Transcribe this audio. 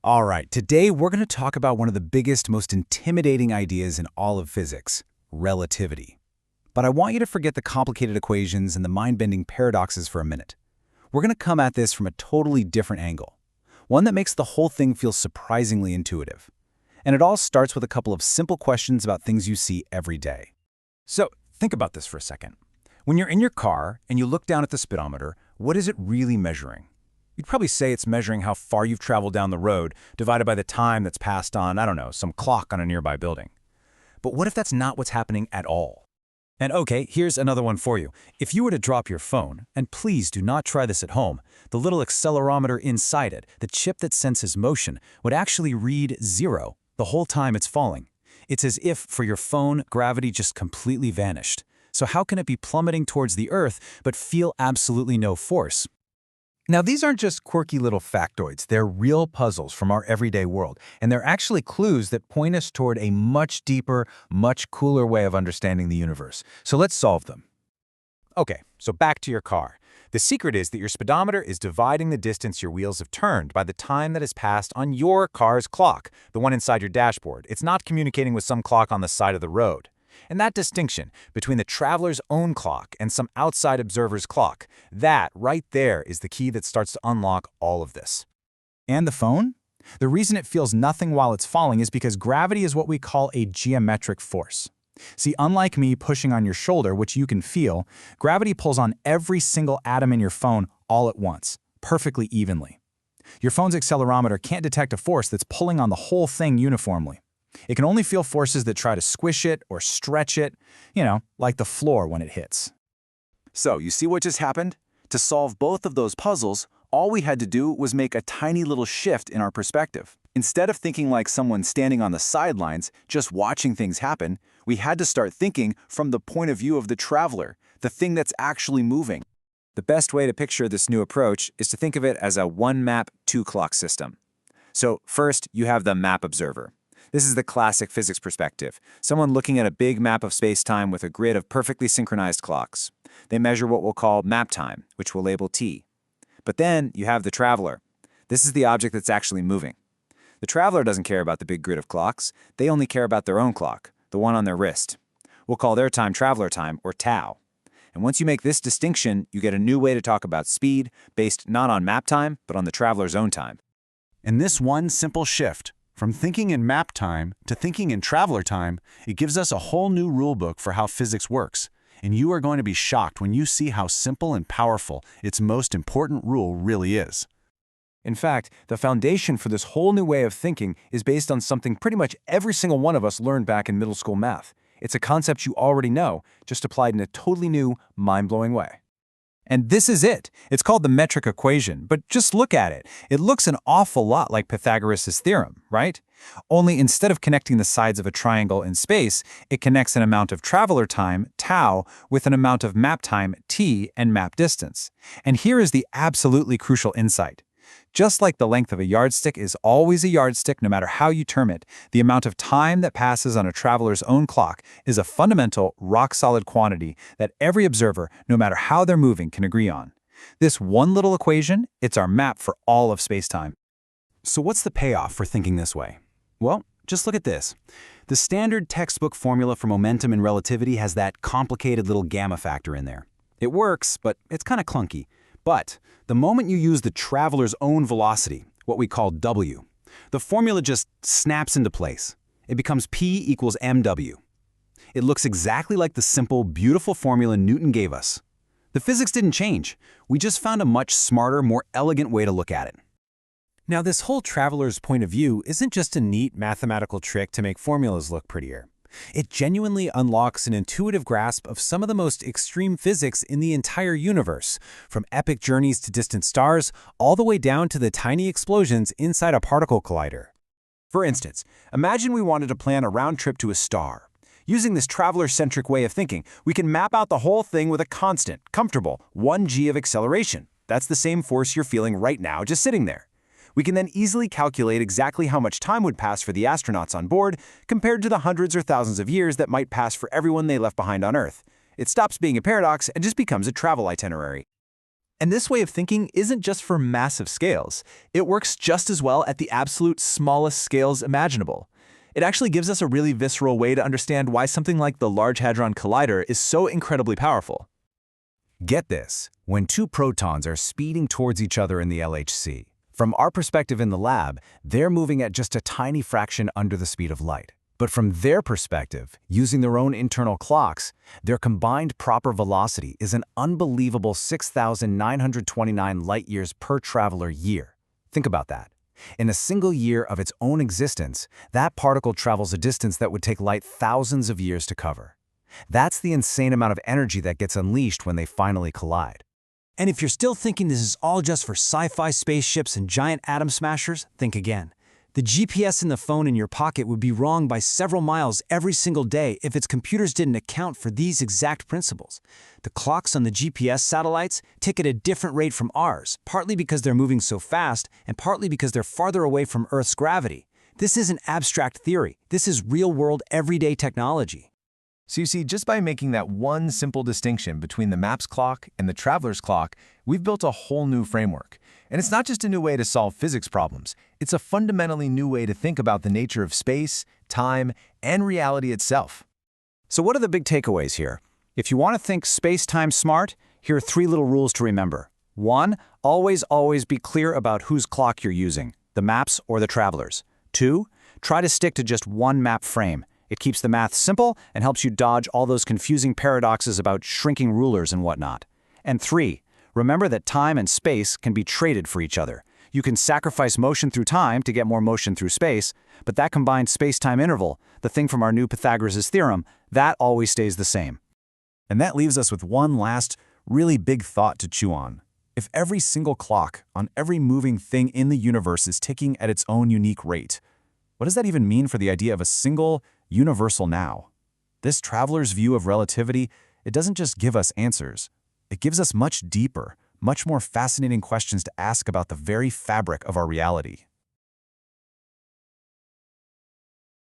All right, today we're going to talk about one of the biggest, most intimidating ideas in all of physics, relativity. But I want you to forget the complicated equations and the mind-bending paradoxes for a minute. We're going to come at this from a totally different angle, one that makes the whole thing feel surprisingly intuitive. And it all starts with a couple of simple questions about things you see every day. So, think about this for a second. When you're in your car and you look down at the speedometer, what is it really measuring? You'd probably say it's measuring how far you've traveled down the road, divided by the time that's passed on, I don't know, some clock on a nearby building. But what if that's not what's happening at all? And okay, here's another one for you. If you were to drop your phone, and please do not try this at home, the little accelerometer inside it, the chip that senses motion, would actually read 0 the whole time it's falling. It's as if, for your phone, gravity just completely vanished. So how can it be plummeting towards the Earth but feel absolutely no force? Now, these aren't just quirky little factoids. They're real puzzles from our everyday world, and they're actually clues that point us toward a much deeper, much cooler way of understanding the universe. So let's solve them. Okay, so back to your car. The secret is that your speedometer is dividing the distance your wheels have turned by the time that has passed on your car's clock, the one inside your dashboard. It's not communicating with some clock on the side of the road. And that distinction between the traveler's own clock and some outside observer's clock, that right there is the key that starts to unlock all of this. And the phone? The reason it feels nothing while it's falling is because gravity is what we call a geometric force. See, unlike me pushing on your shoulder, which you can feel, gravity pulls on every single atom in your phone all at once, perfectly evenly. Your phone's accelerometer can't detect a force that's pulling on the whole thing uniformly. It can only feel forces that try to squish it or stretch it, like the floor when it hits. So, you see what just happened? To solve both of those puzzles, all we had to do was make a tiny little shift in our perspective. Instead of thinking like someone standing on the sidelines, just watching things happen, we had to start thinking from the point of view of the traveler, the thing that's actually moving. The best way to picture this new approach is to think of it as a one-map, two-clock system. So, first, you have the map observer. This is the classic physics perspective, someone looking at a big map of space-time with a grid of perfectly synchronized clocks. They measure what we'll call map time, which we'll label t. But then you have the traveler. This is the object that's actually moving. The traveler doesn't care about the big grid of clocks. They only care about their own clock, the one on their wrist. We'll call their time traveler time, or tau. And once you make this distinction, you get a new way to talk about speed, based not on map time, but on the traveler's own time. And this one simple shift, from thinking in map time to thinking in traveler time, it gives us a whole new rulebook for how physics works. And you are going to be shocked when you see how simple and powerful its most important rule really is. In fact, the foundation for this whole new way of thinking is based on something pretty much every single one of us learned back in middle school math. It's a concept you already know, just applied in a totally new, mind-blowing way. And this is it. It's called the metric equation, but just look at it. It looks an awful lot like Pythagoras' theorem, right? Only instead of connecting the sides of a triangle in space, it connects an amount of traveler time, tau, with an amount of map time, t, and map distance. And here is the absolutely crucial insight. Just like the length of a yardstick is always a yardstick no matter how you term it, the amount of time that passes on a traveler's own clock is a fundamental, rock-solid quantity that every observer, no matter how they're moving, can agree on. This one little equation, it's our map for all of space-time. So what's the payoff for thinking this way? Well, just look at this. The standard textbook formula for momentum and relativity has that complicated little gamma factor in there. It works, but it's kind of clunky. But the moment you use the traveler's own velocity, what we call W, the formula just snaps into place. It becomes P equals mw. It looks exactly like the simple, beautiful formula Newton gave us. The physics didn't change. We just found a much smarter, more elegant way to look at it. Now, this whole traveler's point of view isn't just a neat mathematical trick to make formulas look prettier. It genuinely unlocks an intuitive grasp of some of the most extreme physics in the entire universe, from epic journeys to distant stars, all the way down to the tiny explosions inside a particle collider. For instance, imagine we wanted to plan a round trip to a star. Using this traveler-centric way of thinking, we can map out the whole thing with a constant, comfortable 1g of acceleration. That's the same force you're feeling right now just sitting there. We can then easily calculate exactly how much time would pass for the astronauts on board compared to the hundreds or thousands of years that might pass for everyone they left behind on Earth. It stops being a paradox and just becomes a travel itinerary. And this way of thinking isn't just for massive scales. It works just as well at the absolute smallest scales imaginable. It actually gives us a really visceral way to understand why something like the Large Hadron Collider is so incredibly powerful. Get this, when two protons are speeding towards each other in the LHC, from our perspective in the lab, they're moving at just a tiny fraction under the speed of light. But from their perspective, using their own internal clocks, their combined proper velocity is an unbelievable 6,929 light-years per traveler year. Think about that. In a single year of its own existence, that particle travels a distance that would take light thousands of years to cover. That's the insane amount of energy that gets unleashed when they finally collide. And if you're still thinking this is all just for sci-fi spaceships and giant atom smashers, think again. The GPS in the phone in your pocket would be wrong by several miles every single day if its computers didn't account for these exact principles. The clocks on the GPS satellites tick at a different rate from ours, partly because they're moving so fast and partly because they're farther away from Earth's gravity. This isn't abstract theory. This is real-world, everyday technology. So you see, just by making that one simple distinction between the MAPS clock and the traveler's clock, we've built a whole new framework. And it's not just a new way to solve physics problems. It's a fundamentally new way to think about the nature of space, time, and reality itself. So what are the big takeaways here? If you want to think space-time smart, here are 3 little rules to remember. 1, always be clear about whose clock you're using, the MAPS or the traveler's. 2, try to stick to just one map frame. It keeps the math simple and helps you dodge all those confusing paradoxes about shrinking rulers and whatnot. And 3, remember that time and space can be traded for each other. You can sacrifice motion through time to get more motion through space, but that combined space-time interval, the thing from our new Pythagoras' theorem, that always stays the same. And that leaves us with one last, really big thought to chew on. If every single clock on every moving thing in the universe is ticking at its own unique rate, what does that even mean for the idea of a single, universal now? This traveler's view of relativity, it doesn't just give us answers. It gives us much deeper, much more fascinating questions to ask about the very fabric of our reality.